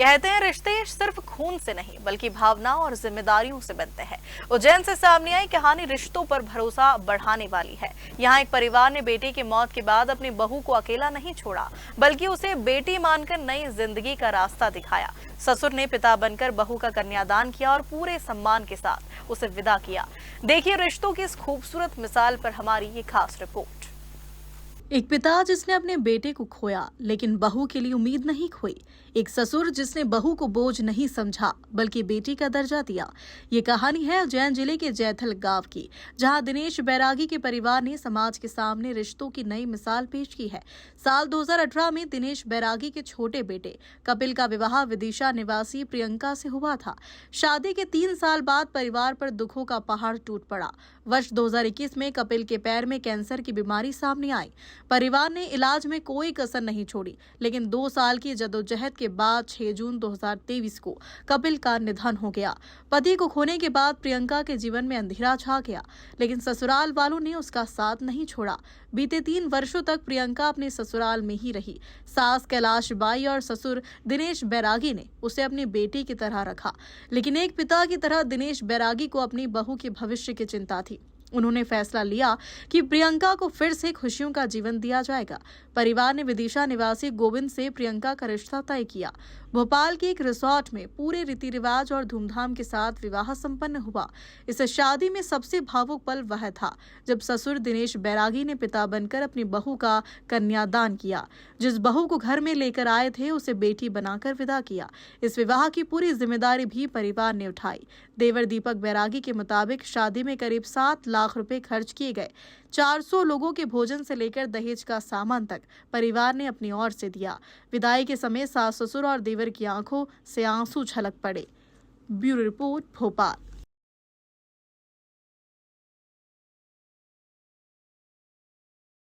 कहते हैं रिश्ते सिर्फ खून से नहीं बल्कि भावना और जिम्मेदारियों से बनते हैं। उज्जैन से सामने आई कहानी रिश्तों पर भरोसा बढ़ाने वाली है। यहाँ एक परिवार ने बेटे की मौत के बाद अपनी बहू को अकेला नहीं छोड़ा, बल्कि उसे बेटी मानकर नई जिंदगी का रास्ता दिखाया। ससुर ने पिता बनकर बहू का कन्यादान किया और पूरे सम्मान के साथ उसे विदा किया। देखिए रिश्तों की इस खूबसूरत मिसाल पर हमारी ये खास रिपोर्ट। एक पिता जिसने अपने बेटे को खोया लेकिन बहू के लिए उम्मीद नहीं खोई। एक ससुर जिसने बहू को बोझ नहीं समझा बल्कि बेटी का दर्जा दिया। ये कहानी है उज्जैन जिले के जैथल गांव की, जहां दिनेश बैरागी के परिवार ने समाज के सामने रिश्तों की नई मिसाल पेश की है। साल 2018 में दिनेश बैरागी के छोटे बेटे कपिल का विवाह विदिशा निवासी प्रियंका से हुआ था। शादी के 3 साल बाद परिवार पर दुखों का पहाड़ टूट पड़ा। वर्ष 2021 में कपिल के पैर में कैंसर की बीमारी सामने आई। परिवार ने इलाज में कोई कसर नहीं छोड़ी, लेकिन 2 साल की जद्दोजहद के बाद 6 जून 2023 को कपिल का निधन हो गया। पति को खोने के बाद प्रियंका के जीवन में अंधेरा छा गया, लेकिन ससुराल वालों ने उसका साथ नहीं छोड़ा। बीते 3 वर्षों तक प्रियंका अपने ससुराल में ही रही। सास कैलाश बाई और ससुर दिनेश बैरागी ने उसे अपनी बेटी की तरह रखा, लेकिन एक पिता की तरह दिनेश बैरागी को अपनी बहू के भविष्य की चिंता थी। उन्होंने फैसला लिया कि प्रियंका को फिर से खुशियों का जीवन दिया जाएगा। परिवार ने विदिशा निवासी गोविंद से प्रियंका का रिश्ता तय किया। भोपाल के एक रिसोर्ट में पूरे रीति रिवाज और धूमधाम के साथ विवाह संपन्न हुआ। इस शादी में सबसे भावुक पल वह था जब ससुर दिनेश बैरागी ने पिता बनकर अपनी बहू का कन्यादान किया। जिस बहू को घर में लेकर आए थे उसे बेटी बनाकर विदा किया। इस विवाह की पूरी जिम्मेदारी भी परिवार ने उठाई। देवर दीपक बैरागी के मुताबिक शादी में करीब 7 लाख रुपए खर्च किए गए। 400 लोगों के भोजन से लेकर दहेज का सामान तक परिवार ने अपनी ओर से दिया। विदाई के समय सास ससुर और देवर की आंखों से आंसू छलक पड़े। Bureau report, Bhopal.